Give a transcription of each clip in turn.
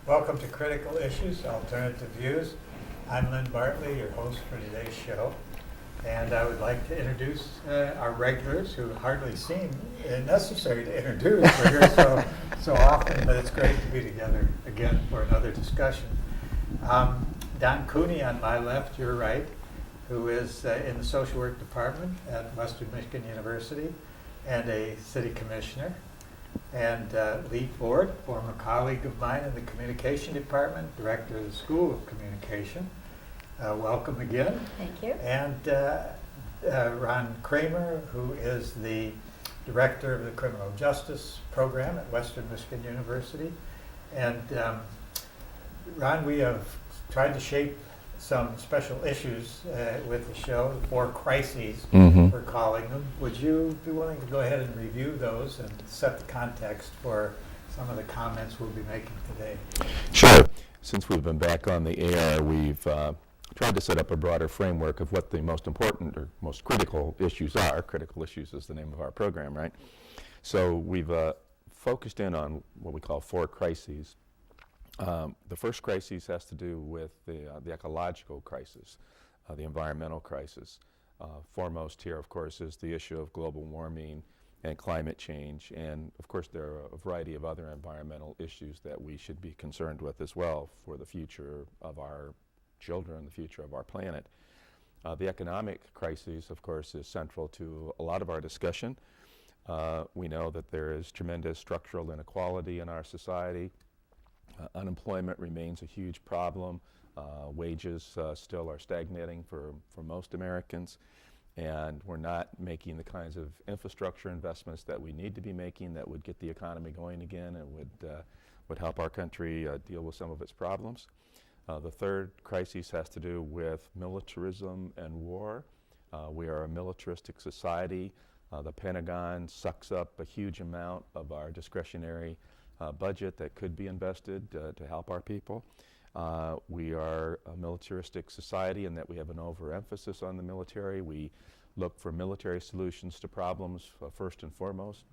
Welcome to Critical Issues, Alternative Views. I'm Lynn Bartley, your host for today's show. And I would like to introduce our regulars who hardly seem necessary to introduce. We're here so often, but it's great to be together again for another discussion. Don Cooney on my left, your right, who is in the social work department at Western Michigan University and a city commissioner. And Lee Ford, former colleague of mine in the communication department, director of the School of Communication. Welcome again. Thank you. And Ron Kramer, who is the director of the criminal justice program at Western Michigan University. And Ron, we have tried to shape some special issues with the show, the 4 crises, we're calling them. Would you be willing to go ahead and review those and set the context for some of the comments we'll be making today? Sure. Since we've been back on the air, we've tried to set up a broader framework of what the most important or most critical issues are. Critical issues is the name of our program, right? So we've focused in on what we call 4 crises. The first crisis has to do with the ecological crisis, the environmental crisis. Foremost here, of course, is the issue of global warming and climate change. And, of course, there are a variety of other environmental issues that we should be concerned with as well for the future of our children, the future of our planet. The economic crisis, of course, is central to a lot of our discussion. We know that there is tremendous structural inequality in our society. Unemployment remains a huge problem. Wages still are stagnating for most Americans, and we're not making the kinds of infrastructure investments that we need to be making that would get the economy going again and would help our country deal with some of its problems. The third crisis has to do with militarism and war. We are a militaristic society. The Pentagon sucks up a huge amount of our discretionary budget that could be invested to help our people. We are a militaristic society in that we have an overemphasis on the military. We look for military solutions to problems first and foremost.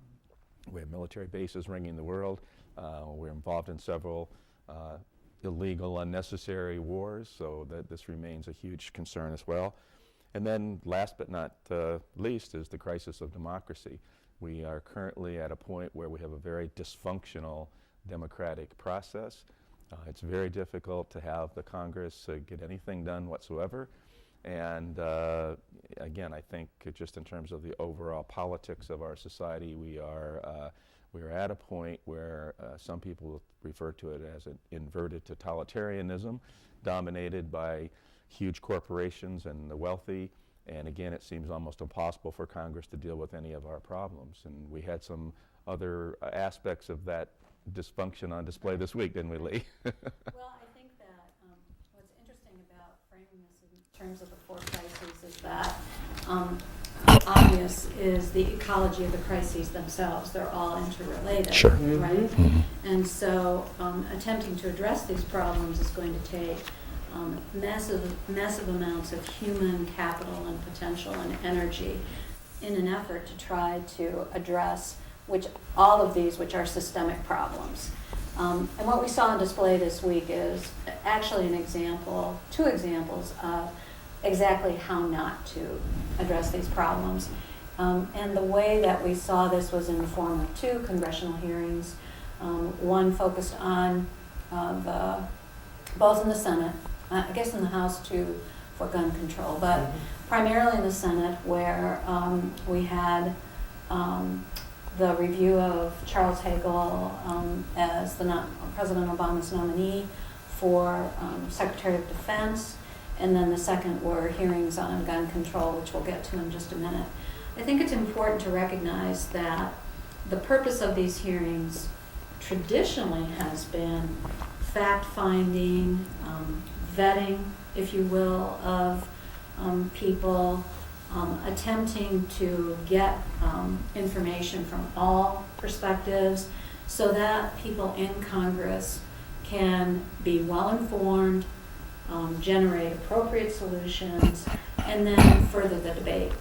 We have military bases ringing the world. We're involved in several illegal, unnecessary wars, so that this remains a huge concern as well. And then last but not least is the crisis of democracy. We are currently at a point where we have a very dysfunctional democratic process. It's very difficult to have the Congress get anything done whatsoever. And again, I think just in terms of the overall politics of our society, we are at a point where some people refer to it as an inverted totalitarianism, dominated by huge corporations and the wealthy. And again, it seems almost impossible for Congress to deal with any of our problems. And we had some other aspects of that dysfunction on display this week, didn't we, Lee? Well, I think that what's interesting about framing this in terms of the 4 crises is that obvious is the ecology of the crises themselves. They're all interrelated, Sure. right? Mm-hmm. And so attempting to address these problems is going to take massive amounts of human capital and potential and energy in an effort to try to address all of these, which are systemic problems. And what we saw on display this week is actually two examples of exactly how not to address these problems. And the way that we saw this was in the form of 2 congressional hearings. One focused on both in the Senate, I guess in the House too, for gun control, but primarily in the Senate, where we had the review of Charles Hagel as President Obama's nominee for Secretary of Defense, and then the second were hearings on gun control, which we'll get to in just a minute. I think it's important to recognize that the purpose of these hearings traditionally has been fact-finding, vetting, if you will, of people, attempting to get information from all perspectives so that people in Congress can be well-informed, generate appropriate solutions, and then further the debate.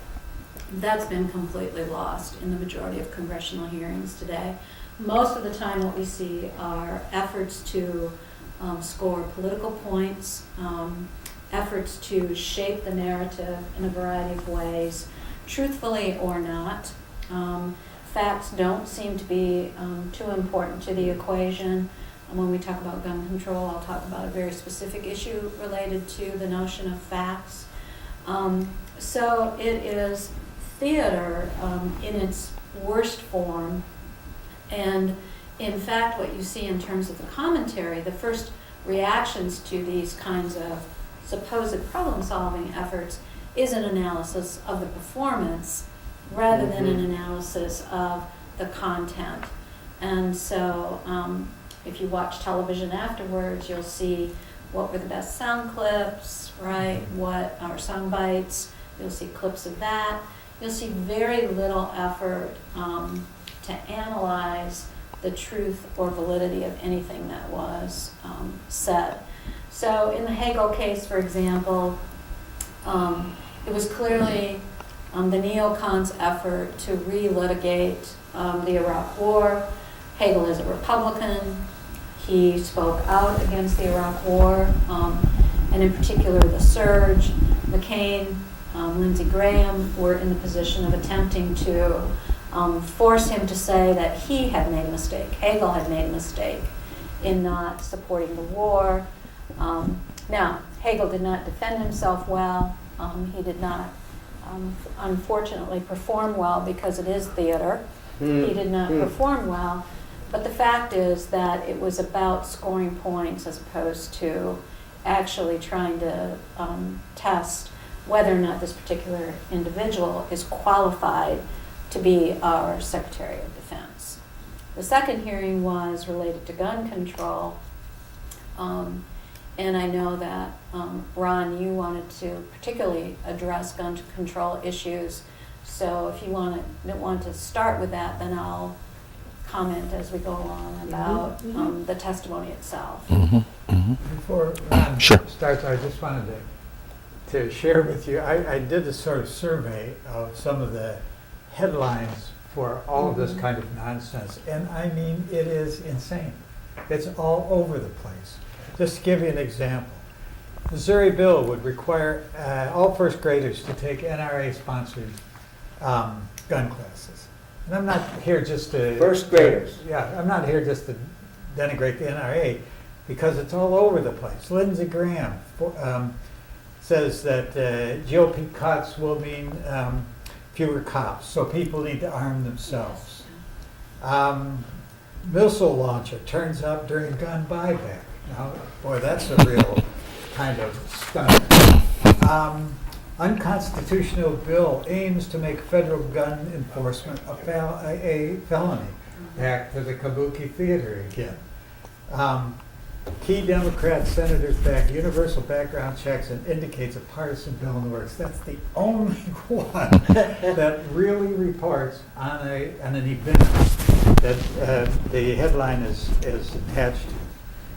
That's been completely lost in the majority of congressional hearings today. Most of the time what we see are efforts to score political points, efforts to shape the narrative in a variety of ways, truthfully or not. Facts don't seem to be too important to the equation. When we talk about gun control, I'll talk about a very specific issue related to the notion of facts. So it is theater in its worst form, and in fact what you see in terms of the commentary, the first reactions to these kinds of supposed problem-solving efforts is an analysis of the performance rather than an analysis of the content. And so if you watch television afterwards, you'll see what were the best sound clips, right? What are sound bites? You'll see clips of that. You'll see very little effort to analyze the truth or validity of anything that was said. So in the Hagel case, for example, it was clearly the neocons' effort to relitigate the Iraq War. Hagel is a Republican. He spoke out against the Iraq War, and in particular the surge. McCain, Lindsey Graham were in the position of attempting to force him to say that he had made a mistake. Hagel had made a mistake in not supporting the war. Now, Hagel did not defend himself well. He did not, unfortunately, perform well because it is theater. He did not perform well. But the fact is that it was about scoring points as opposed to actually trying to test whether or not this particular individual is qualified to be our Secretary of Defense. The second hearing was related to gun control. And I know that, Ron, you wanted to particularly address gun control issues. So if you want to start with that, then I'll comment as we go along about the testimony itself. Before Ron Sure. starts, I just wanted to share with you, I did a sort of survey of some of the headlines for all of this kind of nonsense, and I mean, it is insane. It's all over the place. Just to give you an example, Missouri bill would require all first graders to take NRA-sponsored gun classes. And I'm not here just to... First graders. Yeah, I'm not here just to denigrate the NRA, because it's all over the place. Lindsey Graham says that GOP cuts will mean fewer cops, so people need to arm themselves. Missile launcher turns up during gun buyback. Now, boy, that's a real kind of stunner. Unconstitutional bill aims to make federal gun enforcement a felony. Back to the Kabuki Theater again. Key Democrat senators back universal background checks and indicates a partisan bill in the works. That's the only one that really reports on an event that the headline is attached to.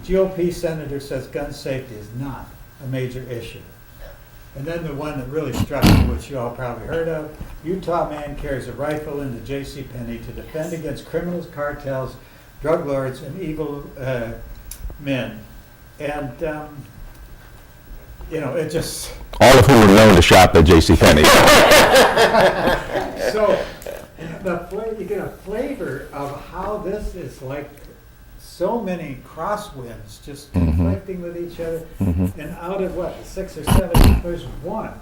GOP senator says gun safety is not a major issue. And then the one that really struck me, which you all probably heard of, Utah man carries a rifle into JCPenney to defend against criminals, cartels, drug lords, and evil men. And, it just... All of whom were known to shop at JCPenney. So, you get a flavor of how this is like so many crosswinds just conflicting with each other. And out of what, 6 or 7, there's one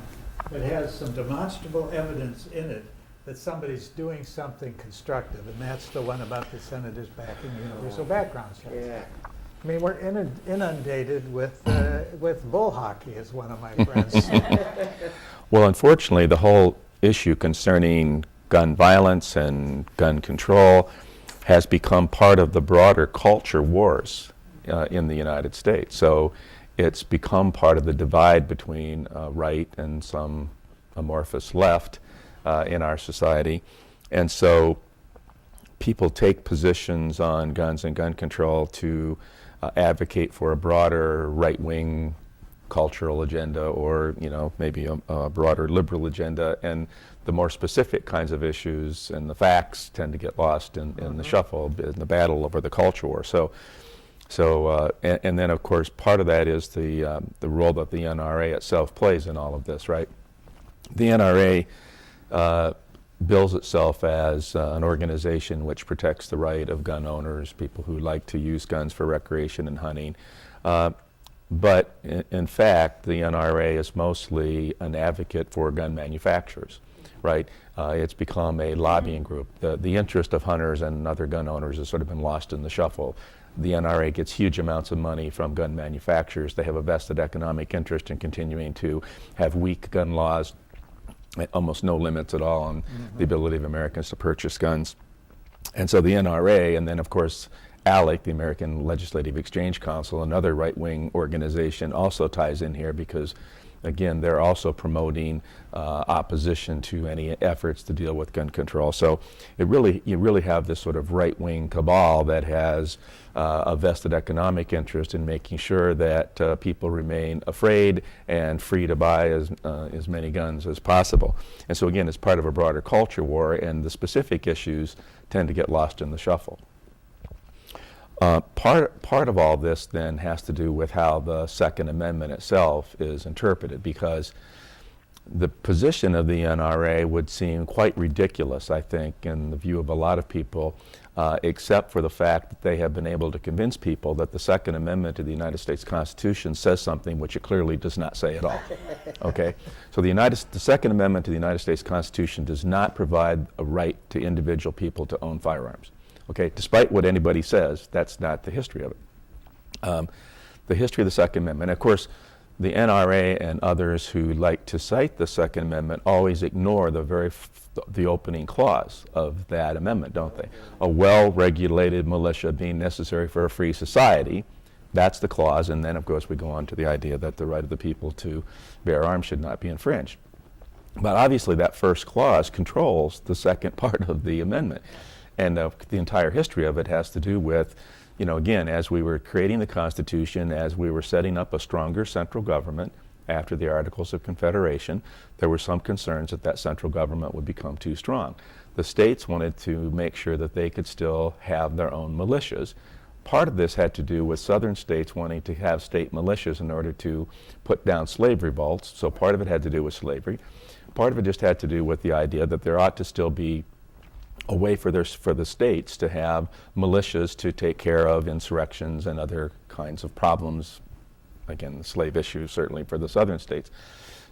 that has some demonstrable evidence in it that somebody's doing something constructive, and that's the one about the senators backing universal background checks. Yeah. I mean, we're inundated with bull hockey, as one of my friends said. Well, unfortunately, the whole issue concerning gun violence and gun control has become part of the broader culture wars in the United States. So it's become part of the divide between right and some amorphous left in our society. And so people take positions on guns and gun control to advocate for a broader right-wing cultural agenda, or maybe a broader liberal agenda, and the more specific kinds of issues and the facts tend to get lost in the shuffle, in the battle over the culture war. So So, and then of course part of that is the role that the NRA itself plays in all of this, right? The NRA bills itself as an organization which protects the right of gun owners, people who like to use guns for recreation and hunting. But in fact, the NRA is mostly an advocate for gun manufacturers, right? It's become a lobbying group. The interest of hunters and other gun owners has sort of been lost in the shuffle. The NRA gets huge amounts of money from gun manufacturers. They have a vested economic interest in continuing to have weak gun laws, almost no limits at all on the ability of Americans to purchase guns. And so the NRA, and then of course ALEC, the American Legislative Exchange Council, another right-wing organization, also ties in here because, again, they're also promoting opposition to any efforts to deal with gun control. So you really have this sort of right-wing cabal that has a vested economic interest in making sure that people remain afraid and free to buy as many guns as possible. And so again, it's part of a broader culture war, and the specific issues tend to get lost in the shuffle. Part of all this then has to do with how the Second Amendment itself is interpreted, because the position of the NRA would seem quite ridiculous, I think, in the view of a lot of people, except for the fact that they have been able to convince people that the Second Amendment to the United States Constitution says something which it clearly does not say at all. Okay? So the Second Amendment to the United States Constitution does not provide a right to individual people to own firearms. Okay, despite what anybody says, that's not the history of it. The history of the Second Amendment, of course, the NRA and others who like to cite the Second Amendment always ignore the opening clause of that amendment, don't they? A well-regulated militia being necessary for a free society. That's the clause, and then of course we go on to the idea that the right of the people to bear arms should not be infringed. But obviously that first clause controls the second part of the amendment. And the entire history of it has to do with, you know, again, as we were creating the Constitution, as we were setting up a stronger central government after the Articles of Confederation, there were some concerns that central government would become too strong. The states wanted to make sure that they could still have their own militias. Part of this had to do with southern states wanting to have state militias in order to put down slave revolts, so part of it had to do with slavery. Part of it just had to do with the idea that there ought to still be a way for the states to have militias to take care of insurrections and other kinds of problems. Again, the slave issue certainly for the southern states.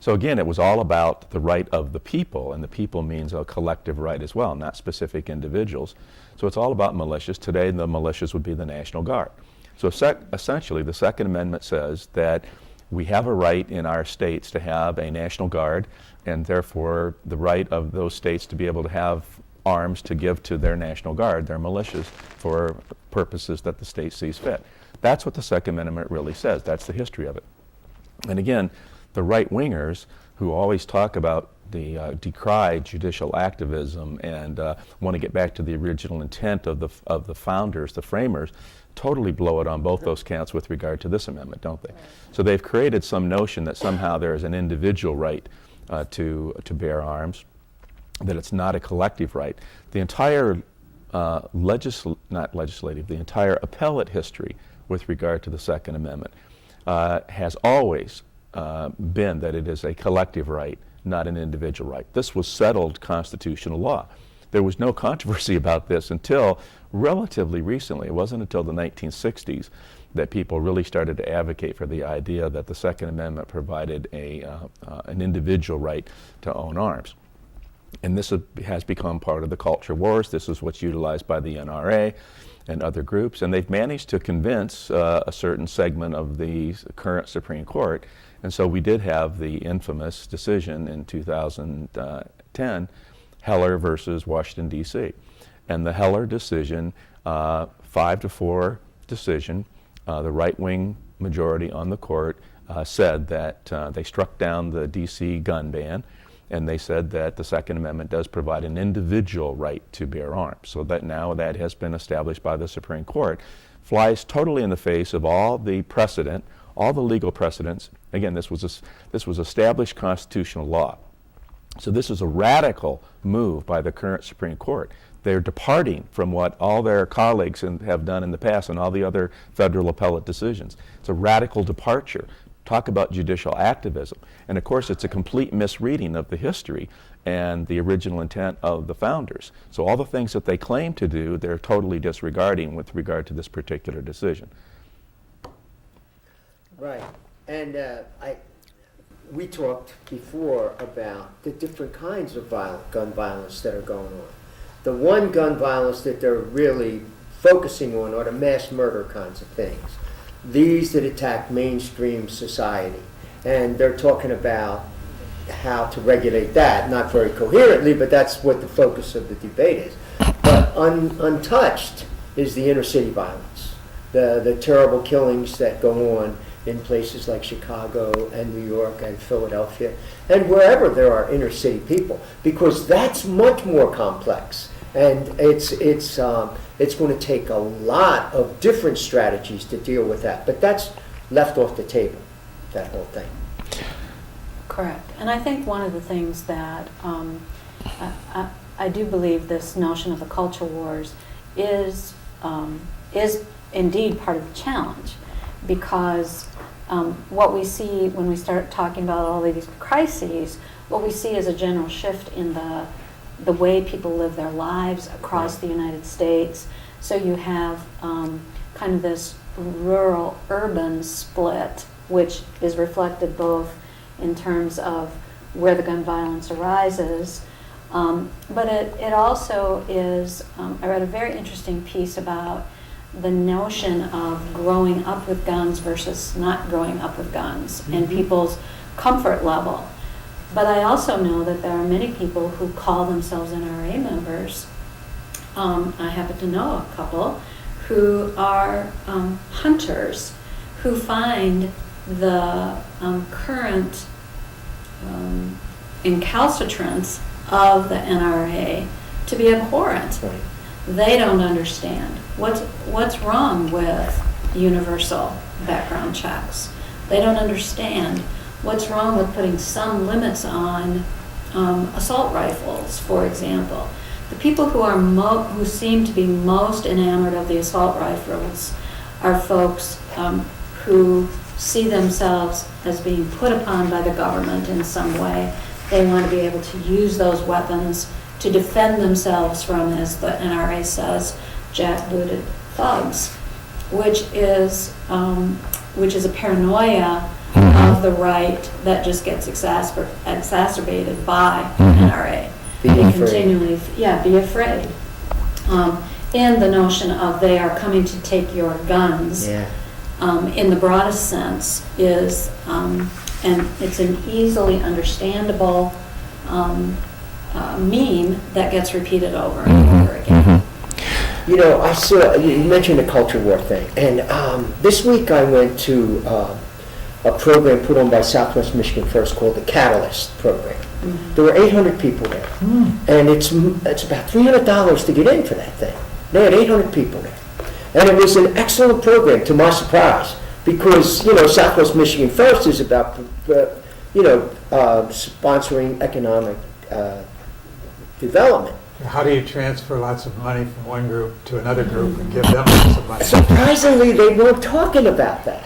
So again, it was all about the right of the people, and the people means a collective right as well, not specific individuals. So it's all about militias. Today, the militias would be the National Guard. So essentially, the Second Amendment says that we have a right in our states to have a National Guard, and therefore the right of those states to be able to have arms to give to their National Guard, their militias, for purposes that the state sees fit. That's what the Second Amendment really says. That's the history of it. And again, the right-wingers who always talk about decry judicial activism and want to get back to the original intent of the founders, the framers, totally blow it on both those counts with regard to this amendment, don't they? So they've created some notion that somehow there is an individual right to bear arms, that it's not a collective right. The entire the entire appellate history with regard to the Second Amendment has always been that it is a collective right, not an individual right. This was settled constitutional law. There was no controversy about this until relatively recently. It wasn't until the 1960s that people really started to advocate for the idea that the Second Amendment provided an individual right to own arms. And this has become part of the culture wars. This is what's utilized by the NRA and other groups, and they've managed to convince a certain segment of the current Supreme Court. And so we did have the infamous decision in 2010, Heller versus Washington, D.C. And the Heller decision, 5-4 decision, the right-wing majority on the court said that they struck down the D.C. gun ban, and they said that the Second Amendment does provide an individual right to bear arms. So that now that has been established by the Supreme Court, flies totally in the face of all the precedent, all the legal precedents. Again, this was established constitutional law. So this is a radical move by the current Supreme Court. They're departing from what all their colleagues have done in the past and all the other federal appellate decisions. It's a radical departure. Talk about judicial activism. And of course, it's a complete misreading of the history and the original intent of the founders. So all the things that they claim to do, they're totally disregarding with regard to this particular decision. Right. And we talked before about the different kinds of gun violence that are going on. The one gun violence that they're really focusing on are the mass murder kinds of things. These that attack mainstream society. And they're talking about how to regulate that, not very coherently, but that's what the focus of the debate is. But untouched is the inner city violence, the terrible killings that go on in places like Chicago and New York and Philadelphia and wherever there are inner city people, because that's much more complex, and it's going to take a lot of different strategies to deal with that. But that's left off the table, that whole thing. Correct. And I think one of the things that I do believe this notion of the culture wars is indeed part of the challenge, because what we see when we start talking about all of these crises, what we see is a general shift in the way people live their lives across the United States. So you have kind of this rural-urban split, which is reflected both in terms of where the gun violence arises, but it also is, I read a very interesting piece about the notion of growing up with guns versus not growing up with guns and people's comfort level. But I also know that there are many people who call themselves NRA members. I happen to know a couple who are hunters who find the current incalcitrance of the NRA to be abhorrent. Right. They don't understand what's wrong with universal background checks. They don't understand what's wrong with putting some limits on assault rifles, for example. The people who seem to be most enamored of the assault rifles are folks who see themselves as being put upon by the government in some way. They want to be able to use those weapons to defend themselves from, as the NRA says, jackbooted thugs, which is a paranoia of the right that just gets exacerbated by NRA. They continually, be afraid. And the notion of they are coming to take your guns, in the broadest sense, is, and it's an easily understandable meme that gets repeated over and over again. You know, I saw, you mentioned the culture war thing, and this week I went to a program put on by Southwest Michigan First called the Catalyst program. There were 800 people there, and it's about $300 to get in for that thing. They had 800 people there, and it was an excellent program, to my surprise, because, you know, Southwest Michigan First is about, sponsoring economic development. How do you transfer lots of money from one group to another group and give them lots of money? Surprisingly, they weren't talking about that.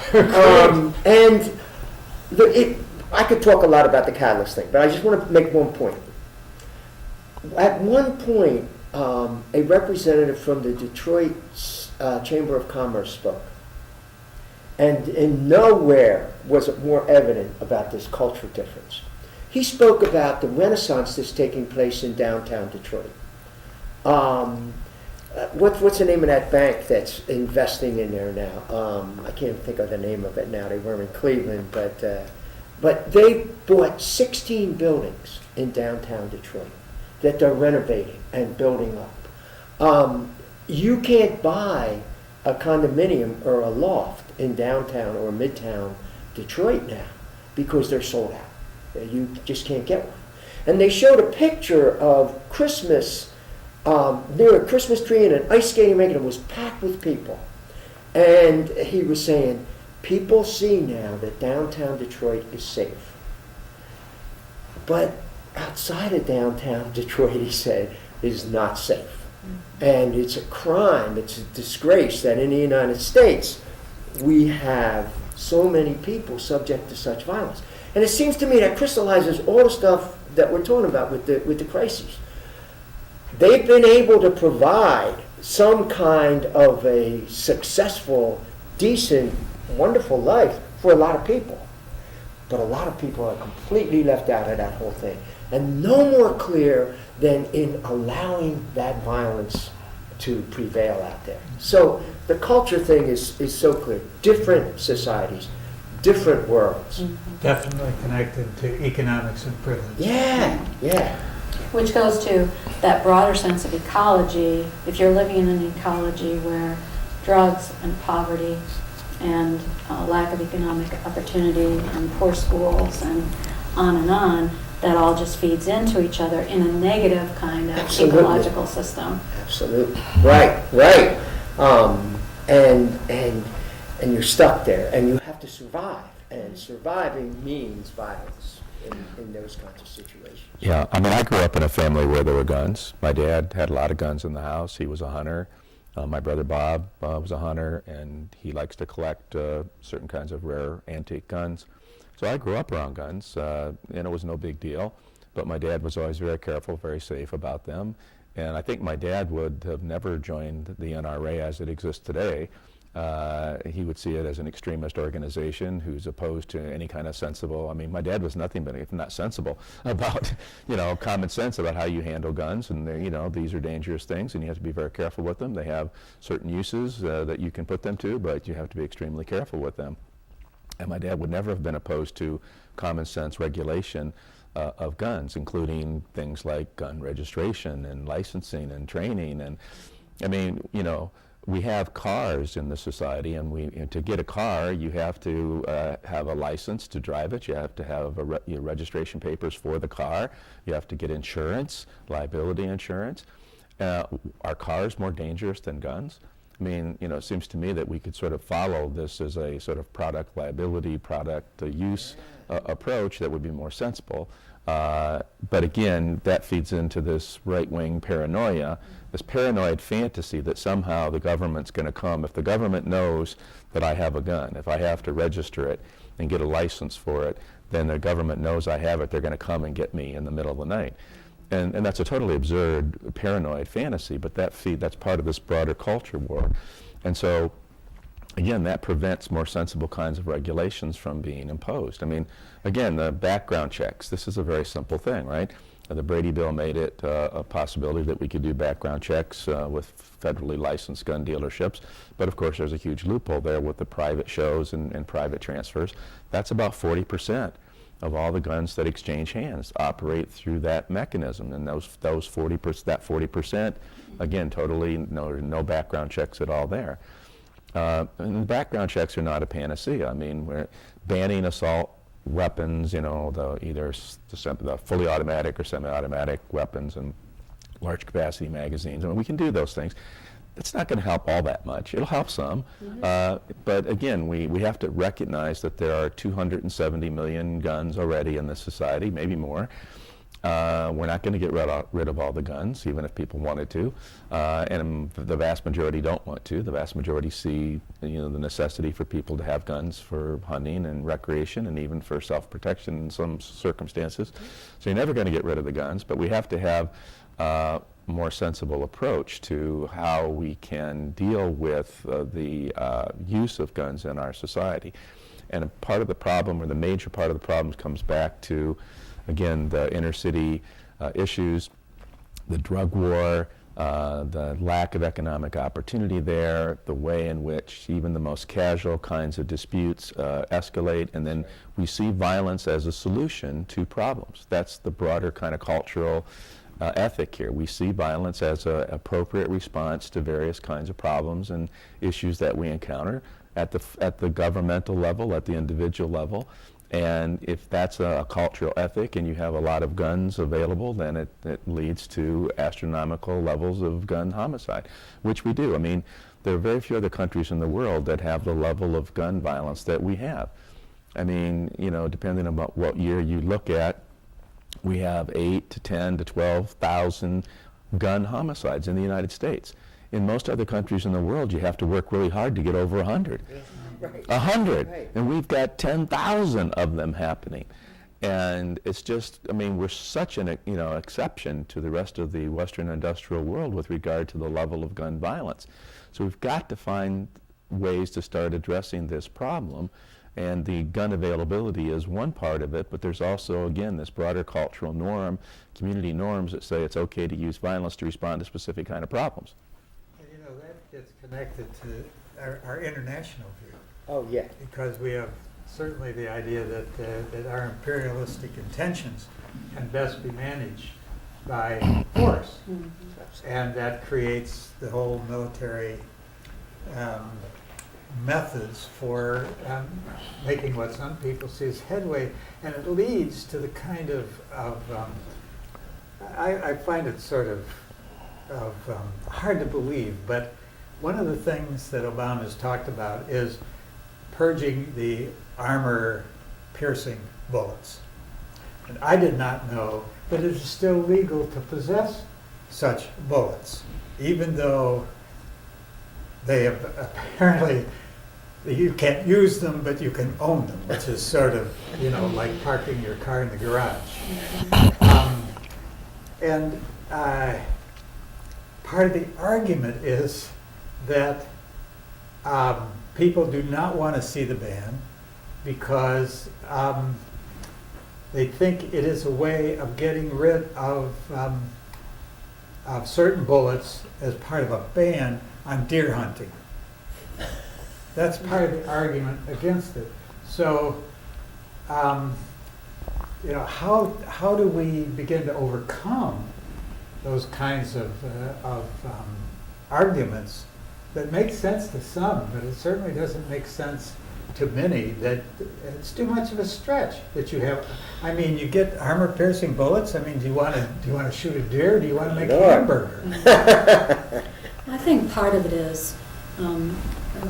I could talk a lot about the Catalyst thing, but I just want to make one point. At one point, a representative from the Detroit Chamber of Commerce spoke. And in nowhere was it more evident about this cultural difference. He spoke about the renaissance that's taking place in downtown Detroit. What's the name of that bank that's investing in there now? I can't think of the name of it now. They were in Cleveland, but they bought 16 buildings in downtown Detroit that they're renovating and building up. You can't buy a condominium or a loft in downtown or midtown Detroit now because they're sold out. You just can't get one. And they showed a picture of Christmas near a Christmas tree and an ice skating rink, and it was packed with people. And he was saying, people see now that downtown Detroit is safe. But outside of downtown Detroit, he said, is not safe. And it's a crime, it's a disgrace that in the United States we have so many people subject to such violence. And it seems to me that crystallizes all the stuff that we're talking about with the crises. They've been able to provide some kind of a successful, decent, wonderful life for a lot of people. But a lot of people are completely left out of that whole thing. And no more clear than in allowing that violence to prevail out there. So the culture thing is so clear. Different societies, different worlds. Definitely connected to economics and privilege. Yeah, yeah. Which goes to that broader sense of ecology. If you're living in an ecology where drugs and poverty and lack of economic opportunity and poor schools and on, that all just feeds into each other in a negative kind of Absolutely. ecological system. Absolutely. Right. And you're stuck there, and you have to survive. And surviving means violence in those kinds of situations. Yeah, I mean, I grew up in a family where there were guns. My dad had a lot of guns in the house. He was a hunter. My brother Bob was a hunter, and he likes to collect certain kinds of rare antique guns. So I grew up around guns, and it was no big deal. But my dad was always very careful, very safe about them. And I think my dad would have never joined the NRA as it exists today. He would see it as an extremist organization who's opposed to any kind of sensible. I mean, my dad was nothing but if not sensible about, common sense about how you handle guns, and these are dangerous things, and you have to be very careful with them. They have certain uses that you can put them to, but you have to be extremely careful with them. And my dad would never have been opposed to common sense regulation of guns, including things like gun registration and licensing and training. And I mean, we have cars in the society, and to get a car, you have to have a license to drive it. You have to have registration papers for the car. You have to get insurance, liability insurance. Are cars more dangerous than guns? I mean, it seems to me that we could sort of follow this as a sort of product liability, product use approach that would be more sensible. But again, that feeds into this right-wing paranoia, this paranoid fantasy that somehow the government's going to come. If the government knows that I have a gun, if I have to register it and get a license for it, then the government knows I have it. They're going to come and get me in the middle of the night. And that's a totally absurd, paranoid fantasy, but that's part of this broader culture war. And so, again, that prevents more sensible kinds of regulations from being imposed. I mean, again, the background checks, this is a very simple thing, right? The Brady Bill made it a possibility that we could do background checks with federally licensed gun dealerships. But of course, there's a huge loophole there with the private shows and private transfers. That's about 40% of all the guns that exchange hands operate through that mechanism. And those 40%, again, totally no background checks at all there. And the background checks are not a panacea. I mean, we're banning assault weapons, either the fully automatic or semi-automatic weapons and large capacity magazines. I mean, we can do those things. It's not going to help all that much. It'll help some. But again, we have to recognize that there are 270 million guns already in this society, maybe more. We're not going to get rid of all the guns, even if people wanted to. And the vast majority don't want to. The vast majority see the necessity for people to have guns for hunting and recreation and even for self-protection in some circumstances. So you're never going to get rid of the guns, but we have to have more sensible approach to how we can deal with the use of guns in our society. And a part of the problem, or the major part of the problem, comes back to, again, the inner city issues, the drug war, the lack of economic opportunity there, the way in which even the most casual kinds of disputes escalate, and then we see violence as a solution to problems. That's the broader kind of cultural ethic here. We see violence as an appropriate response to various kinds of problems and issues that we encounter at the governmental level, at the individual level. And if that's a cultural ethic and you have a lot of guns available, then it leads to astronomical levels of gun homicide, which we do. I mean, there are very few other countries in the world that have the level of gun violence that we have. I mean, depending on what year you look at, we have 8 to 10 to 12,000 gun homicides in the United States. In most other countries in the world, you have to work really hard to get over 100. Right. 100, Right. and we've got 10,000 of them happening. And it's just, I mean, we're such an exception to the rest of the Western industrial world with regard to the level of gun violence. So we've got to find ways to start addressing this problem. And the gun availability is one part of it, but there's also, again, this broader cultural norm, community norms that say it's okay to use violence to respond to specific kind of problems. And that gets connected to our international view, Oh, yeah. because we have certainly the idea that our imperialistic intentions can best be managed by force. And that creates the whole military methods for making what some people see as headway, and it leads to the kind of I find it sort of hard to believe, but one of the things that Obama's talked about is purging the armor-piercing bullets. And I did not know that it is still legal to possess such bullets, even though they have apparently, you can't use them, but you can own them, which is sort of, like parking your car in the garage. And part of the argument is that people do not want to see the ban because they think it is a way of getting rid of certain bullets as part of a ban on deer hunting. That's part of the argument against it. So, how do we begin to overcome those kinds of arguments that make sense to some, but it certainly doesn't make sense to many, that it's too much of a stretch that you have. I mean, you get armor-piercing bullets. I mean, do you want to shoot a deer? Or do you want to make a hamburger? I think part of it is,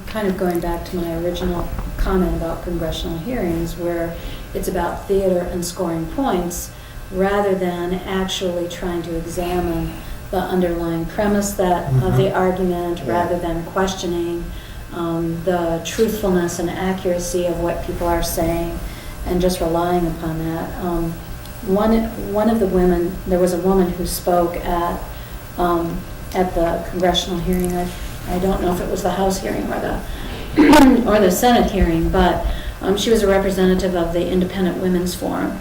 kind of going back to my original comment about congressional hearings, where it's about theater and scoring points, rather than actually trying to examine the underlying premise of the argument, rather than questioning the truthfulness and accuracy of what people are saying, and just relying upon that. One of the women, there was a woman who spoke at the congressional hearing. I don't know if it was the House hearing or the Senate hearing, but she was a representative of the Independent Women's Forum,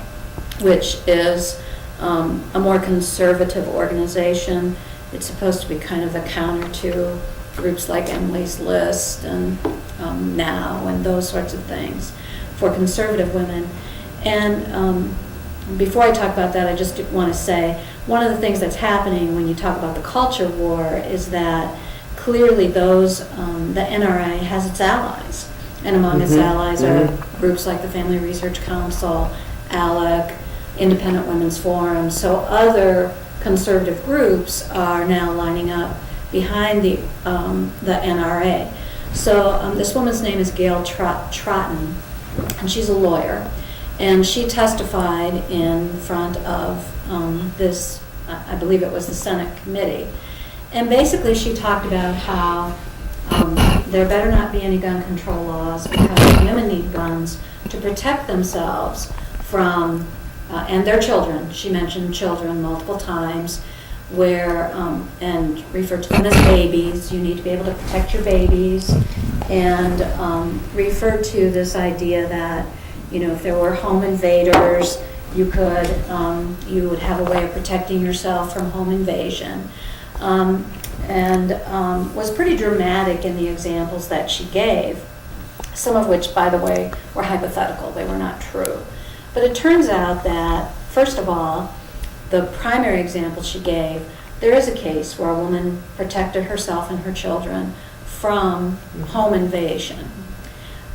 which is a more conservative organization. It's supposed to be kind of the counter to groups like Emily's List and Now and those sorts of things for conservative women. And before I talk about that, I just want to say one of the things that's happening when you talk about the culture war is that clearly the NRA has its allies. And among its allies are groups like the Family Research Council, ALEC, Independent Women's Forum. So other conservative groups are now lining up behind the NRA. So this woman's name is Gail Trotton, and she's a lawyer. And she testified in front of this, I believe it was the Senate committee. And basically she talked about how there better not be any gun control laws because women need guns to protect themselves from, and their children. She mentioned children multiple times, where, and referred to them as babies. You need to be able to protect your babies, and referred to this idea that, if there were home invaders, you would have a way of protecting yourself from home invasion. And was pretty dramatic in the examples that she gave, some of which, by the way, were hypothetical. They were not true. But it turns out that, first of all, the primary example she gave, there is a case where a woman protected herself and her children from home invasion.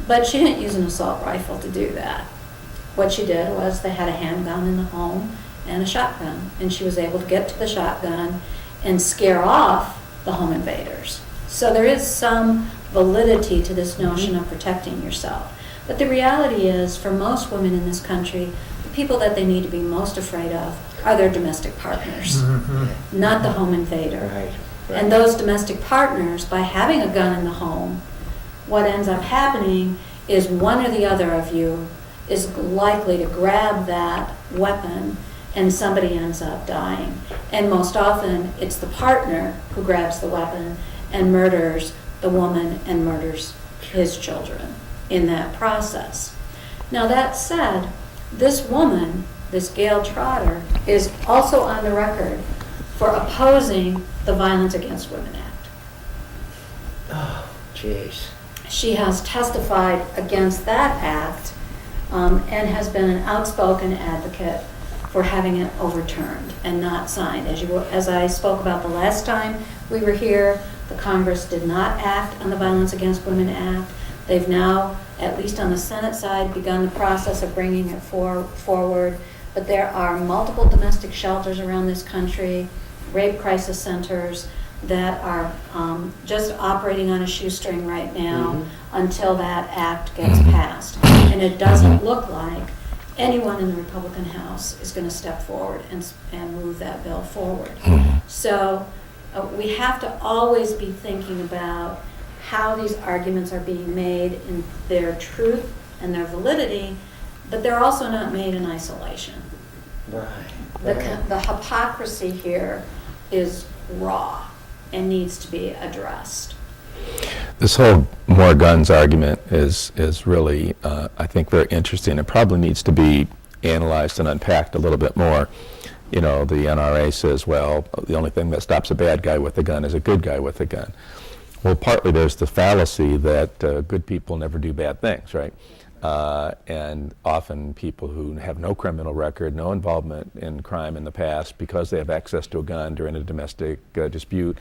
But she didn't use an assault rifle to do that. What she did was they had a handgun in the home and a shotgun, and she was able to get to the shotgun and scare off the home invaders. So there is some validity to this notion of protecting yourself. But the reality is, for most women in this country, the people that they need to be most afraid of are their domestic partners, not the home invader. Right. And those domestic partners, by having a gun in the home, what ends up happening is one or the other of you is likely to grab that weapon and somebody ends up dying. And most often, it's the partner who grabs the weapon and murders the woman and murders his children in that process. Now that said, this woman, this Gail Trotter, is also on the record for opposing the Violence Against Women Act. Oh, jeez. She has testified against that act and has been an outspoken advocate for having it overturned and not signed. As I spoke about the last time we were here, the Congress did not act on the Violence Against Women Act. They've now, at least on the Senate side, begun the process of bringing it forward. But there are multiple domestic shelters around this country, rape crisis centers, that are just operating on a shoestring right now until that act gets passed. And it doesn't look like anyone in the Republican House is going to step forward and move that bill forward. So we have to always be thinking about how these arguments are being made in their truth and their validity, but they're also not made in isolation. Right. The hypocrisy here is raw and needs to be addressed. This whole more guns argument is really, I think, very interesting. It probably needs to be analyzed and unpacked a little bit more. You know, the NRA says, well, the only thing that stops a bad guy with a gun is a good guy with a gun. Well, partly there's the fallacy that good people never do bad things, right? And often people who have no criminal record, no involvement in crime in the past, because they have access to a gun during a domestic dispute,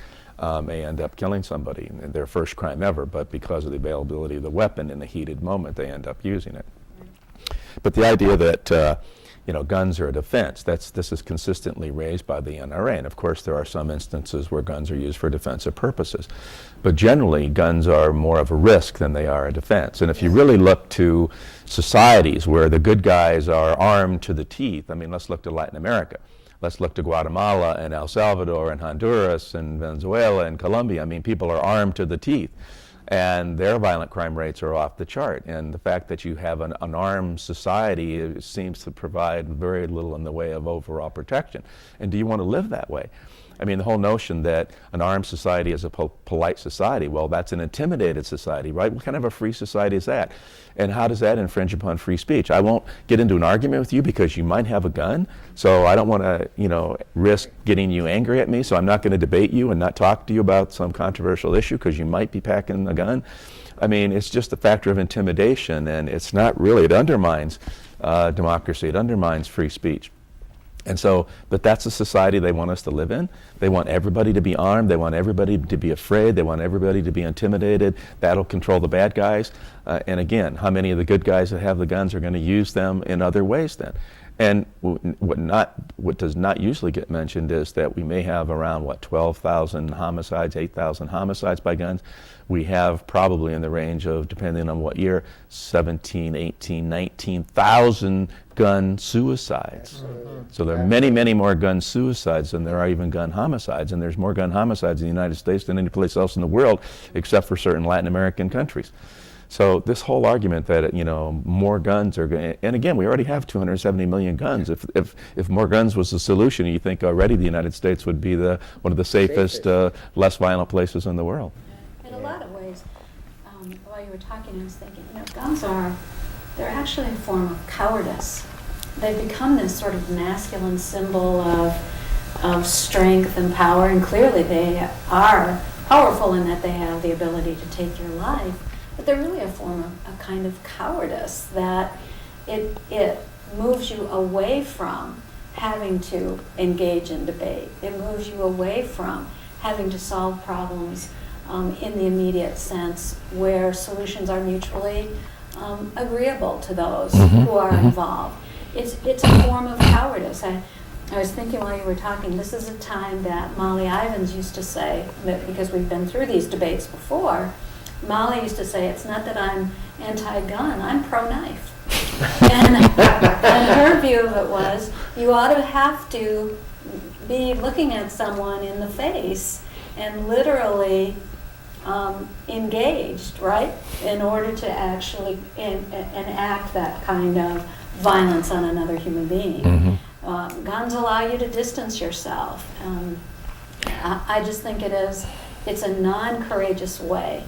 may end up killing somebody in their first crime ever, but because of the availability of the weapon in the heated moment, they end up using it. But the idea that guns are a defense, this is consistently raised by the NRA, and of course there are some instances where guns are used for defensive purposes. But generally, guns are more of a risk than they are a defense. And if you really look to societies where the good guys are armed to the teeth, I mean, let's look to Latin America. Let's look to Guatemala and El Salvador and Honduras and Venezuela and Colombia. I mean, people are armed to the teeth, and their violent crime rates are off the chart. And the fact that you have an armed society seems to provide very little in the way of overall protection. And do you want to live that way? I mean, the whole notion that an armed society is a polite society, well, that's an intimidated society, right? What kind of a free society is that? And how does that infringe upon free speech? I won't get into an argument with you because you might have a gun, so I don't want to, risk getting you angry at me, so I'm not going to debate you and not talk to you about some controversial issue because you might be packing a gun. I mean, it's just a factor of intimidation, and it's not really, it undermines democracy, it undermines free speech. And so, but that's the society they want us to live in. They want everybody to be armed. They want everybody to be afraid. They want everybody to be intimidated. That'll control the bad guys. And again, how many of the good guys that have the guns are going to use them in other ways then? And what does not usually get mentioned is that we may have around, 12,000 homicides, 8,000 homicides by guns. We have probably in the range of, depending on what year, 17, 18, 19,000 gun suicides. So there are many, many more gun suicides than there are even gun homicides, and there's more gun homicides in the United States than any place else in the world, except for certain Latin American countries. So this whole argument that more guns are going, and again, we already have 270 million guns. If more guns was the solution, you think already the United States would be one of the safest, less violent places in the world. In a lot of ways, while you were talking, I was thinking, guns they're actually a form of cowardice. They've become this sort of masculine symbol of strength and power, and clearly they are powerful in that they have the ability to take your life. But they're really a form of a kind of cowardice that it moves you away from having to engage in debate. It moves you away from having to solve problems in the immediate sense where solutions are mutually agreeable to those who are involved. It's a form of cowardice. I was thinking while you were talking, this is a time that Molly Ivins used to say, that because we've been through these debates before, Molly used to say, it's not that I'm anti-gun, I'm pro-knife. and her view of it was, you ought to have to be looking at someone in the face and literally engaged, right, in order to actually enact that kind of violence on another human being. Guns allow you to distance yourself. I just think it's a non-courageous way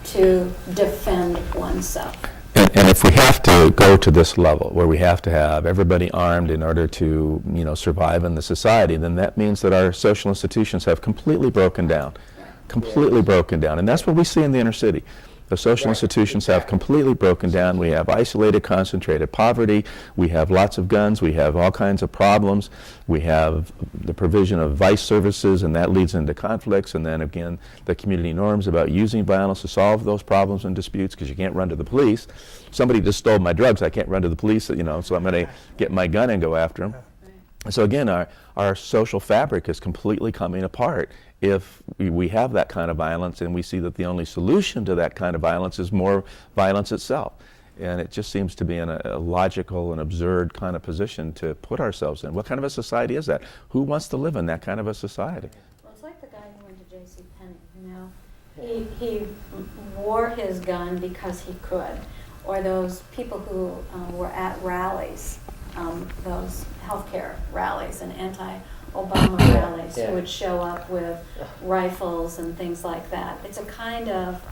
to defend oneself. And if we have to go to this level where we have to have everybody armed in order to, survive in the society, then that means that our social institutions have completely broken down. Completely broken down. And that's what we see in the inner city. The social institutions have completely broken down. We have isolated, concentrated poverty. We have lots of guns. We have all kinds of problems. We have the provision of vice services, and that leads into conflicts. And then again, the community norms about using violence to solve those problems and disputes, because you can't run to the police. Somebody just stole my drugs. I can't run to the police, so I'm going to get my gun and go after them. So again, our social fabric is completely coming apart if we have that kind of violence, and we see that the only solution to that kind of violence is more violence itself. And it just seems to be in a logical and absurd kind of position to put ourselves in. What kind of a society is that? Who wants to live in that kind of a society? Well, it's like the guy who went to J.C. Penney, he wore his gun because he could. Or those people who were at rallies, those healthcare rallies and anti-Obama rallies, who would show up with rifles and things like that. It's a kind of,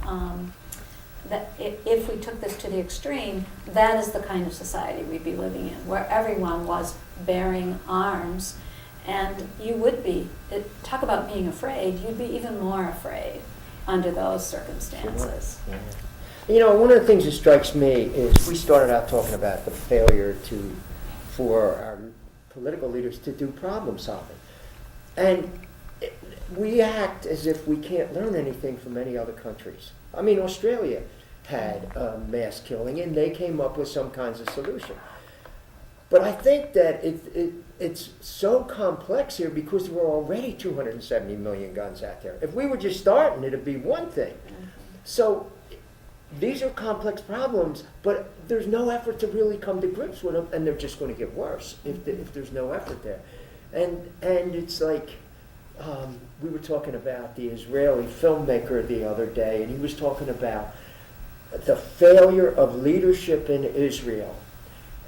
that if we took this to the extreme, that is the kind of society we'd be living in, where everyone was bearing arms, and you would be, talk about being afraid, you'd be even more afraid under those circumstances. One of the things that strikes me is we started out talking about the failure for our political leaders to do problem solving. And we act as if we can't learn anything from any other countries. I mean, Australia had a mass killing, and they came up with some kinds of solution. But I think that it's so complex here because there were already 270 million guns out there. If we were just starting, it'd be one thing. So these are complex problems, but there's no effort to really come to grips with them, and they're just going to get worse if there's no effort there. And it's like, we were talking about the Israeli filmmaker the other day, and he was talking about the failure of leadership in Israel.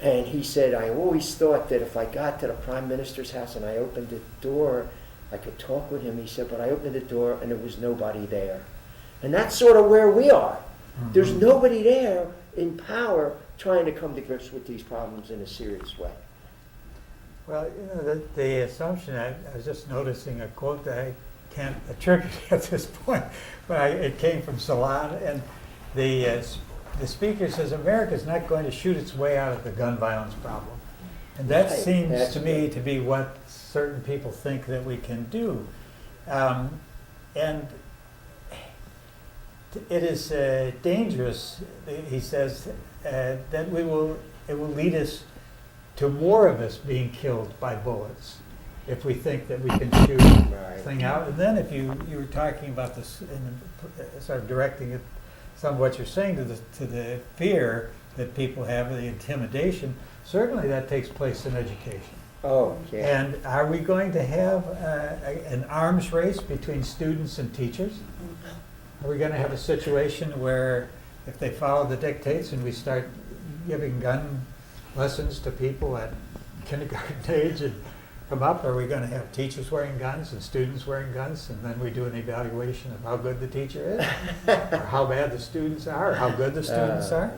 And he said, I always thought that if I got to the prime minister's house and I opened the door, I could talk with him. He said, but I opened the door and there was nobody there. And that's sort of where we are. There's nobody there in power trying to come to grips with these problems in a serious way. Well, the assumption, I was just noticing a quote that I can't attribute at this point, but it came from Salon, and the speaker says America's not going to shoot its way out of the gun violence problem. And that seems to me to be what certain people think that we can do. And it is dangerous, he says, that it will lead us to more of us being killed by bullets if we think that we can shoot the thing out. And then if you were talking about this, sort of directing it, some of what you're saying to the fear that people have, the intimidation, certainly that takes place in education. Oh, yeah. And are we going to have an arms race between students and teachers? Are we going to have a situation where if they follow the dictates and we start giving gun lessons to people at kindergarten age and come up, are we going to have teachers wearing guns and students wearing guns, and then we do an evaluation of how good the teacher is, or how bad the students are, or how good the students are,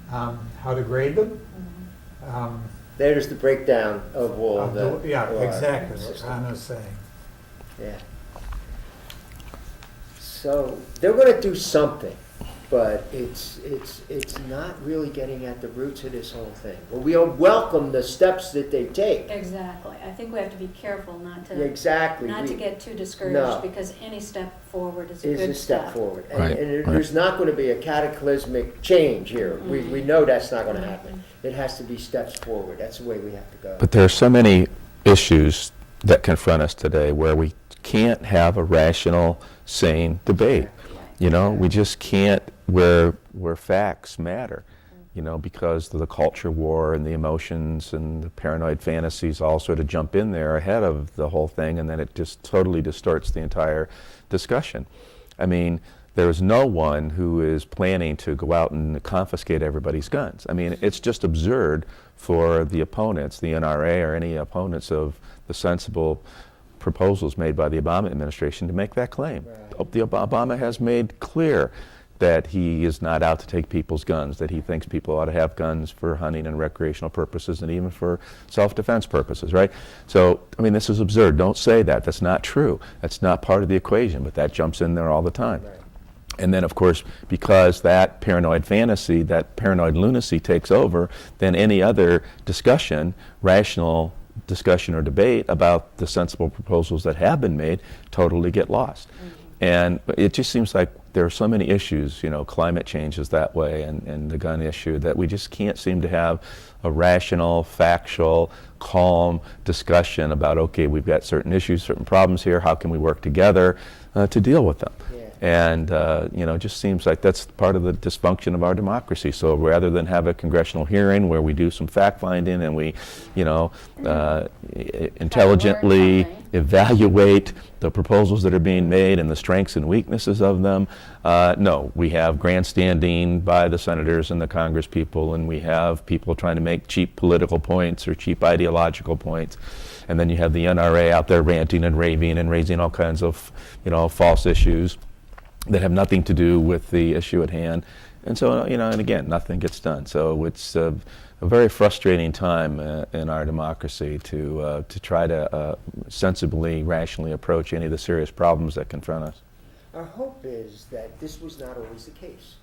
how to grade them? There's the breakdown of all of the... Yeah, exactly what Ron was saying. Yeah. So they're going to do something, but it's not really getting at the roots of this whole thing. Well, we welcome the steps that they take. Exactly. I think we have to be careful not to to get too discouraged, because any step forward is a good a step forward. And, Right, there's not going to be a cataclysmic change here. We know that's not going to happen. It has to be steps forward. That's the way we have to go. But there are so many issues that confront us today where we can't have a rational, sane debate. We just can't, where facts matter. because of the culture war and the emotions and the paranoid fantasies all sort of jump in there ahead of the whole thing, and then it just totally distorts the entire discussion. I mean, there's no one who is planning to go out and confiscate everybody's guns. I mean, it's just absurd for the opponents, the NRA or any opponents of the sensible proposals made by the Obama administration to make that claim. Right. Obama has made clear that he is not out to take people's guns, that he thinks people ought to have guns for hunting and recreational purposes and even for self-defense purposes, right? So, I mean, this is absurd. Don't say that. That's not true. That's not part of the equation, but that jumps in there all the time. Right. And then, of course, because that paranoid fantasy, that paranoid lunacy takes over, then any other discussion, rational discussion or debate about the sensible proposals that have been made totally get lost. And it just seems like there are so many issues, climate change is that way, and the gun issue, that we just can't seem to have a rational, factual, calm discussion about, okay, we've got certain issues, certain problems here, how can we work together to deal with them? Yeah. And, it just seems like that's part of the dysfunction of our democracy. So rather than have a congressional hearing where we do some fact-finding and we, intelligently evaluate the proposals that are being made and the strengths and weaknesses of them, no, we have grandstanding by the senators and the Congress people, and we have people trying to make cheap political points or cheap ideological points. And then you have the NRA out there ranting and raving and raising all kinds of, false issues that have nothing to do with the issue at hand. And so, and again, nothing gets done. So it's a very frustrating time in our democracy to try to sensibly, rationally approach any of the serious problems that confront us. Our hope is that this was not always the case.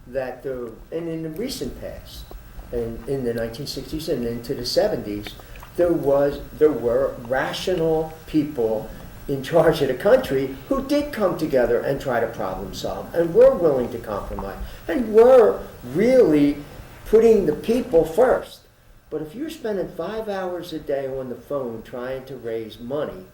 That and in the recent past, in the 1960s and into the 70s, there were rational people in charge of the country who did come together and try to problem solve and were willing to compromise and were really putting the people first. But if you're spending 5 hours a day on the phone trying to raise money,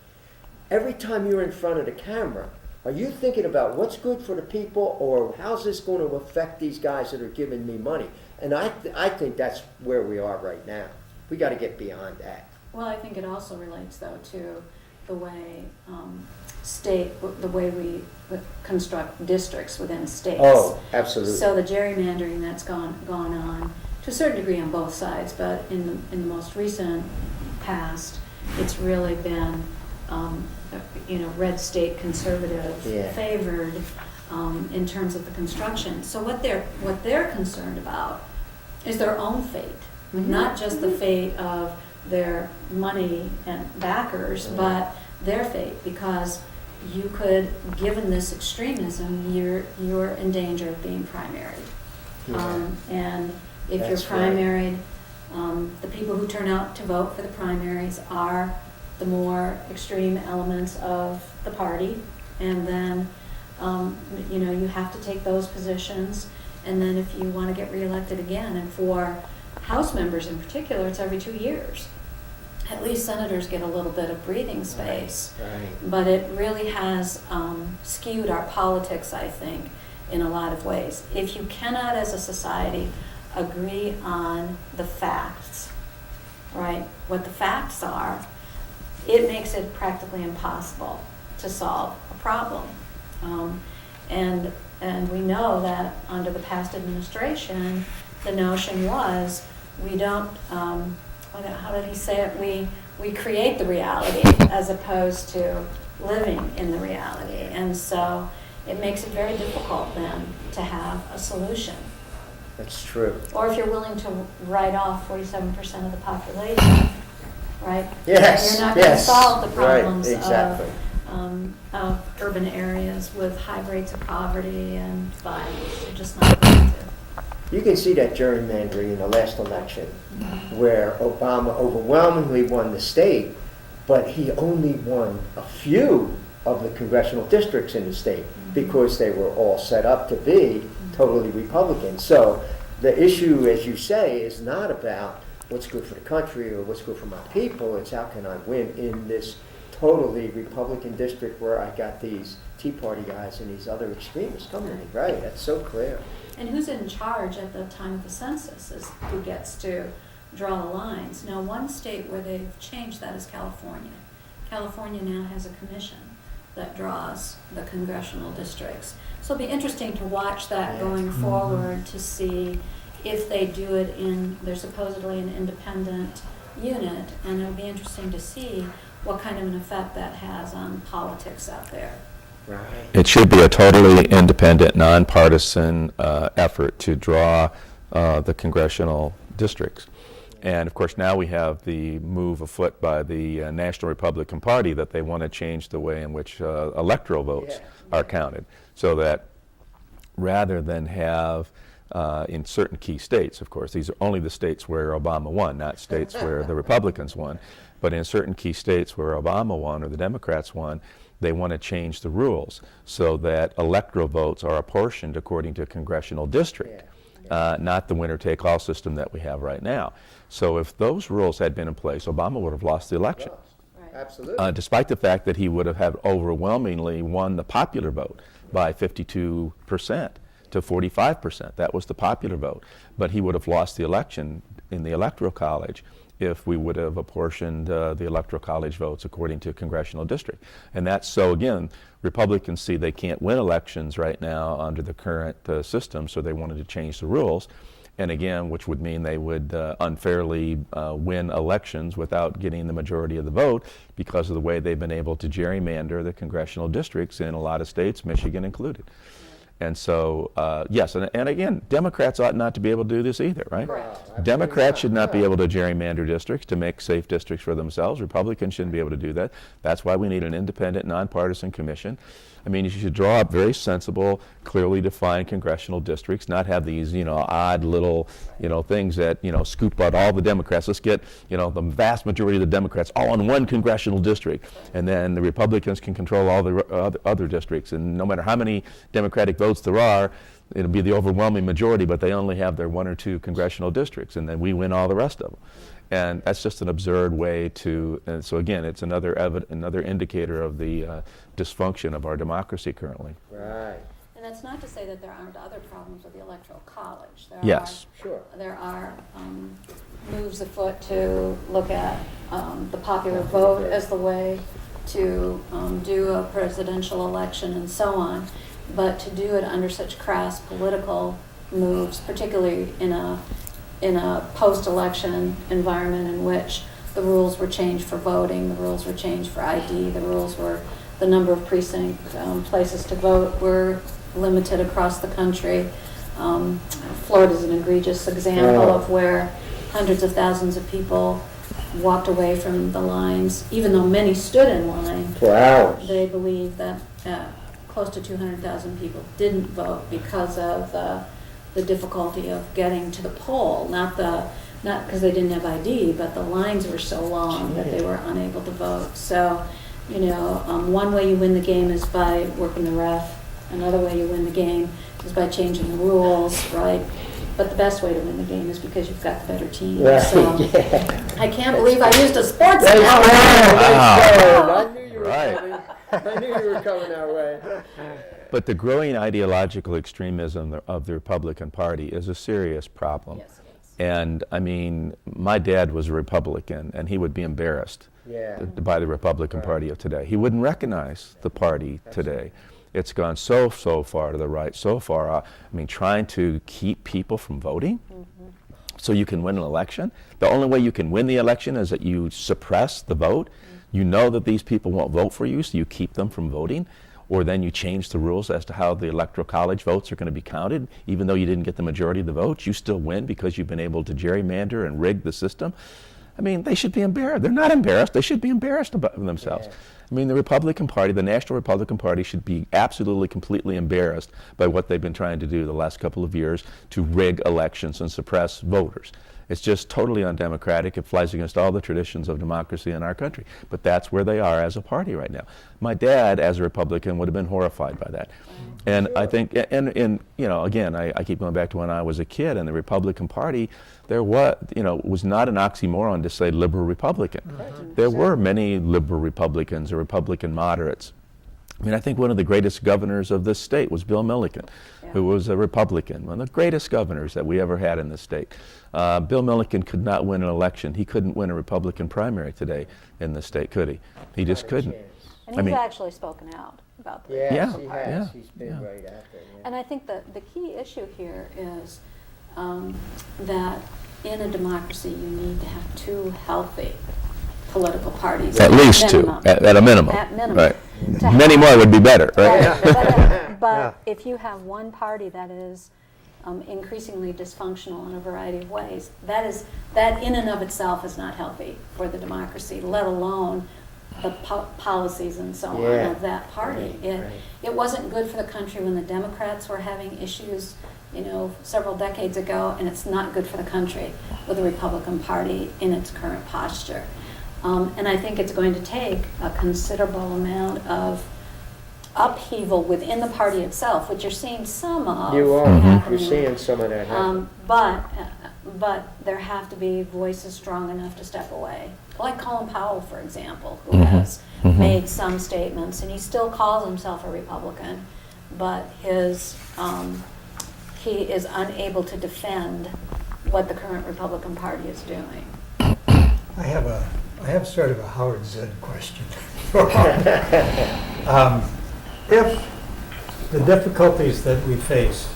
every time you're in front of the camera, are you thinking about what's good for the people, or how's this going to affect these guys that are giving me money? And I think that's where we are right now. We got to get beyond that. Well, I think it also relates, though, to the way the way we construct districts within states. Oh, absolutely. So the gerrymandering that's gone on to a certain degree on both sides, but in the most recent past, it's really been red state conservative favored in terms of the construction. So what they're concerned about is their own fate, not just the fate of their money and backers, but their fate, because you could, given this extremism, you're in danger of being primaried. And if That's you're primaried, the people who turn out to vote for the primaries are the more extreme elements of the party, and then you have to take those positions, and then if you want to get reelected again, and for House members in particular, it's every 2 years. At least senators get a little bit of breathing space. Right. But it really has skewed our politics, I think, in a lot of ways. If you cannot, as a society, agree on the facts, right, what the facts are, it makes it practically impossible to solve a problem. And we know that under the past administration, the notion was we don't, how did he say it? We create the reality as opposed to living in the reality. And so it makes it very difficult then to have a solution. That's true. Or if you're willing to write off 47% of the population, right? Yes. You're not going to solve the Right, problems exactly. of urban areas with high rates of poverty and violence. You're just not going to. You can see that gerrymandering in the last election, where Obama overwhelmingly won the state, but he only won a few of the congressional districts in the state because they were all set up to be totally Republican. So the issue, as you say, is not about what's good for the country or what's good for my people. It's how can I win in this totally Republican district where I got these Tea Party guys and these other extremists coming to me. Right, that's so clear. And who's in charge at the time of the census is who gets to draw the lines. Now, one state where they've changed that is California. California now has a commission that draws the congressional districts. So it'll be interesting to watch that going forward to see if they do it they're supposedly an independent unit, and it'll be interesting to see what kind of an effect that has on politics out there. Right. It should be a totally independent, nonpartisan effort to draw the congressional districts. And of course, now we have the move afoot by the National Republican Party that they want to change the way in which electoral votes are counted, so that rather than have in certain key states, of course, these are only the states where Obama won, not states where the Republicans won, but in certain key states where Obama won or the Democrats won, they want to change the rules so that electoral votes are apportioned according to congressional district, not the winner-take-all system that we have right now. So if those rules had been in place, Obama would have lost the election. Right. Absolutely. Despite the fact that he would have had overwhelmingly won the popular vote by 52% to 45%. That was the popular vote. But he would have lost the election in the Electoral College if we would have apportioned the Electoral College votes according to congressional district. And that's so, again, Republicans see they can't win elections right now under the current system, so they wanted to change the rules. And again, which would mean they would unfairly win elections without getting the majority of the vote because of the way they've been able to gerrymander the congressional districts in a lot of states, Michigan included. And so, yes, and again, Democrats ought not to be able to do this either, right? Correct. Democrats should not be able to gerrymander districts to make safe districts for themselves. Republicans shouldn't be able to do that. That's why we need an independent, nonpartisan commission. I mean, you should draw up very sensible, clearly defined congressional districts, not have these, odd little, things that, scoop out all the Democrats. Let's get, the vast majority of the Democrats all in one congressional district, and then the Republicans can control all the other districts. And no matter how many Democratic votes there are, it'll be the overwhelming majority, but they only have their one or two congressional districts, and then we win all the rest of them. And that's just an absurd way to, and so again, it's another indicator of the dysfunction of our democracy currently. Right. And that's not to say that there aren't other problems with the Electoral College. Yes. Sure. There are moves afoot to look at the popular vote as the way to do a presidential election and so on. But to do it under such crass political moves, particularly in a post-election environment in which the rules were changed for voting, the rules were changed for ID, the number of precinct places to vote were limited across the country. Florida is an egregious example of where hundreds of thousands of people walked away from the lines, even though many stood in line. For hours. They believe that close to 200,000 people didn't vote because of the difficulty of getting to the poll, not because they didn't have ID, but the lines were so long that they were unable to vote. So, one way you win the game is by working the ref. Another way you win the game is by changing the rules, right? But the best way to win the game is because you've got the better team. Right, So I can't believe I used a sports Wow. analogy. I knew you were Right. coming. I knew you were coming our way. But the growing ideological extremism of the Republican Party is a serious problem. Yes, it is. And I mean, my dad was a Republican, and he would be embarrassed by the Republican Party of today. He wouldn't recognize the party today. It's gone so far to the right, so far. I mean, trying to keep people from voting so you can win an election. The only way you can win the election is that you suppress the vote. You know that these people won't vote for you, so you keep them from voting. Or then you change the rules as to how the Electoral College votes are going to be counted. Even though you didn't get the majority of the votes, you still win because you've been able to gerrymander and rig the system. I mean, they should be embarrassed. They're not embarrassed. They should be embarrassed about themselves. Yeah. I mean, the Republican Party, the National Republican Party, should be absolutely, completely embarrassed by what they've been trying to do the last couple of years to rig elections and suppress voters. It's just totally undemocratic. It flies against all the traditions of democracy in our country. But that's where they are as a party right now. My dad, as a Republican, would have been horrified by that. And I think, and again, I keep going back to when I was a kid, and the Republican Party, there was not an oxymoron to say liberal Republican. There were many liberal Republicans or Republican moderates I mean, I think one of the greatest governors of this state was Bill Milliken, who was a Republican, one of the greatest governors that we ever had in this state. Bill Milliken could not win an election. He couldn't win a Republican primary today in this state, could he? He just couldn't. And I he's mean- actually spoken out about this. Yes, Yeah, he has. yeah, He's been yeah. right at there. Yeah. And I think that the key issue here is that in a democracy, you need to have two healthy political parties. At least two, minimum. at a minimum. At minimum. Right. To Many have- more would be better, right? But Yeah. if you have one party that is increasingly dysfunctional in a variety of ways, that in and of itself is not healthy for the democracy, let alone the policies and so on Yeah. of that party. Right. It wasn't good for the country when the Democrats were having issues, several decades ago, and it's not good for the country with the Republican Party in its current posture. And I think it's going to take a considerable amount of upheaval within the party itself, which you're seeing some of. You are. happening. You're seeing some of that happen. But there have to be voices strong enough to step away. Like Colin Powell, for example, who has made some statements, and he still calls himself a Republican, but he is unable to defend what the current Republican Party is doing. I have sort of a Howard Zinn question. If the difficulties that we face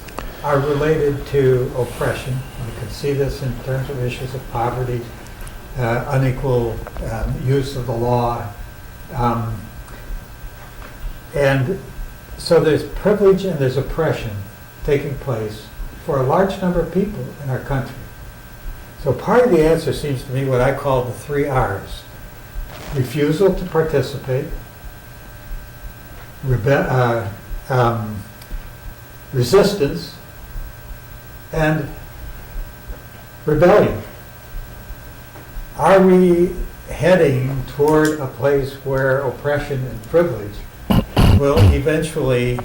are related to oppression, we can see this in terms of issues of poverty, unequal use of the law, and so there's privilege and there's oppression taking place for a large number of people in our country. So part of the answer seems to me what I call the 3 R's. Refusal to participate, resistance, and rebellion. Are we heading toward a place where oppression and privilege will eventually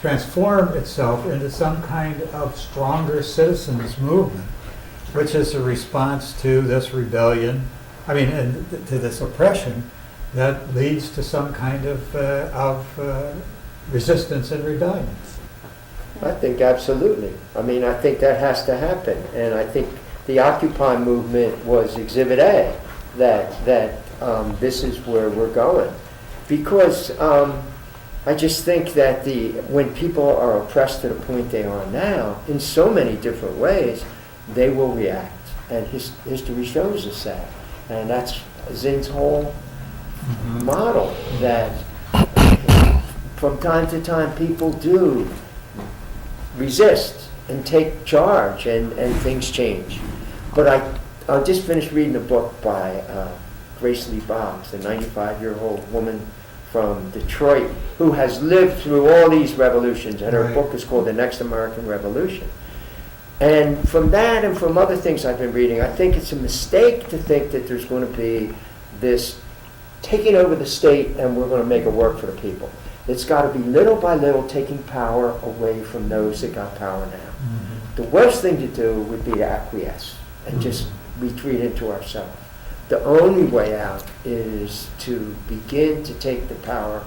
transform itself into some kind of stronger citizens movement, which is a response to this rebellion, and to this oppression that leads to some kind of resistance and rebellion? I think absolutely. I think that has to happen, and I think the Occupy movement was Exhibit A. That this is where we're going, because I just think that when people are oppressed to the point they are now, in so many different ways, they will react, and history shows us that, and that's Zinn's whole model, that from time to time people do resist and take charge, and things change. But I'll just finish reading a book by Grace Lee Boggs, a 95-year-old woman from Detroit who has lived through all these revolutions, and her Right. book is called The Next American Revolution. And from that and from other things I've been reading, I think it's a mistake to think that there's going to be this taking over the state and we're going to make it work for the people. It's got to be little by little taking power away from those that got power now. The worst thing to do would be to acquiesce and just retreat into ourselves. The only way out is to begin to take the power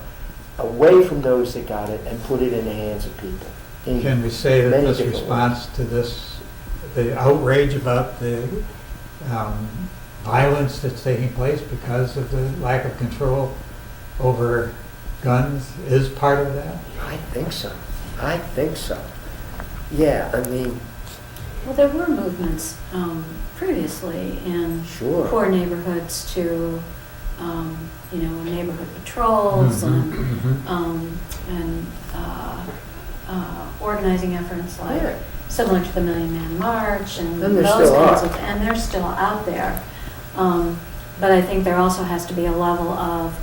away from those that got it and put it in the hands of people. Can we say that many this different response to the outrage about the violence that's taking place because of the lack of control over guns is part of that? I think so. Yeah, Well, there were movements previously in Sure. poor neighborhoods to, neighborhood patrols and organizing efforts like Yeah. similar to the Million Man March and And there those still kinds are. of, and they're still out there. But I think there also has to be a level of,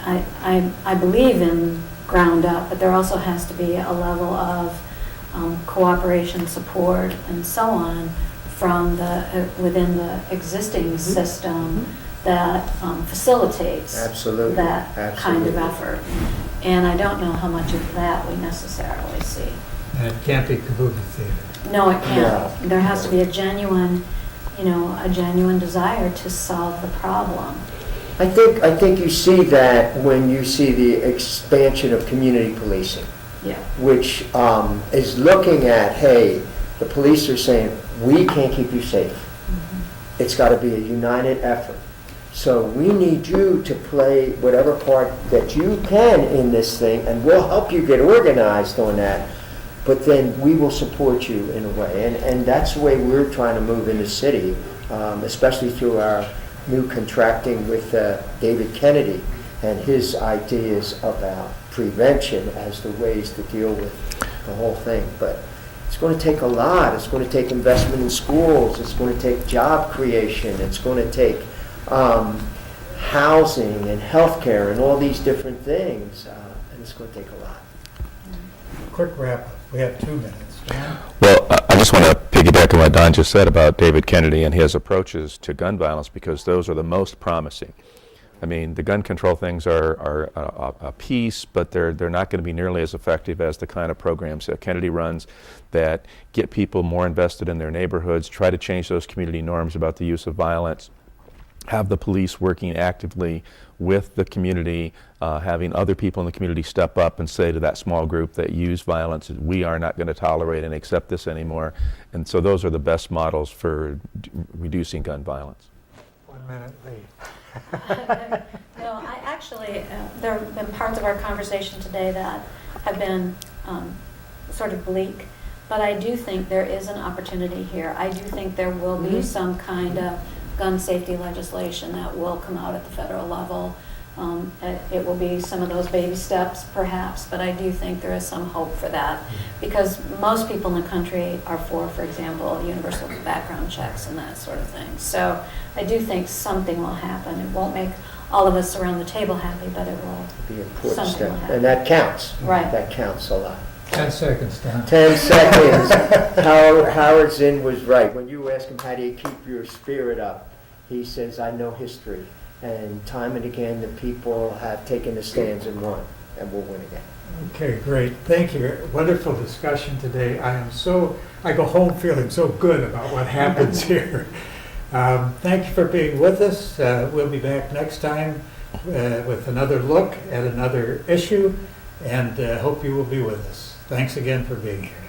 I believe in ground up, but there also has to be a level of cooperation, support, and so on from within the existing system that facilitates Absolutely. that kind of Absolutely. effort. And I don't know how much of that we necessarily see. And it can't be kabuki theater. No, it can't. No. There has to be a genuine desire to solve the problem. I think you see that when you see the expansion of community policing, Yeah. which is looking at, hey, the police are saying, we can't keep you safe. It's got to be a united effort. So we need you to play whatever part that you can in this thing, and we'll help you get organized on that. But then we will support you in a way. And that's the way we're trying to move in the city, especially through our new contracting with David Kennedy and his ideas about prevention as the ways to deal with the whole thing. But it's going to take a lot. It's going to take investment in schools. It's going to take job creation. It's going to take housing and healthcare and all these different things. And it's going to take a lot. Quick wrap up. We have 2 minutes. John? Well, I just want to piggyback on what Don just said about David Kennedy and his approaches to gun violence, because those are the most promising. I mean, the gun control things are a piece, but they're not going to be nearly as effective as the kind of programs that Kennedy runs that get people more invested in their neighborhoods, try to change those community norms about the use of violence, have the police working actively with the community, having other people in the community step up and say to that small group that use violence, we are not going to tolerate and accept this anymore. And so those are the best models for reducing gun violence. 1 minute, Lee. No, I actually, there have been parts of our conversation today that have been sort of bleak, but I do think there is an opportunity here. I do think there will be some kind of gun safety legislation that will come out at the federal level. It will be some of those baby steps, perhaps, but I do think there is some hope for that, because most people in the country are for example, universal background checks and that sort of thing. So I do think something will happen. It won't make all of us around the table happy, but it will. Be an important Something step. will happen. And that counts. Right. That counts a lot. 10 seconds, Don. 10 seconds. Howard Zinn was right. When you ask him, how do you keep your spirit up? He says, I know history. And time and again, the people have taken the stands and won, and will win again. Okay, great. Thank you. Wonderful discussion today. I go home feeling so good about what happens here. Thank you for being with us. We'll be back next time with another look at another issue, and hope you will be with us. Thanks again for being here.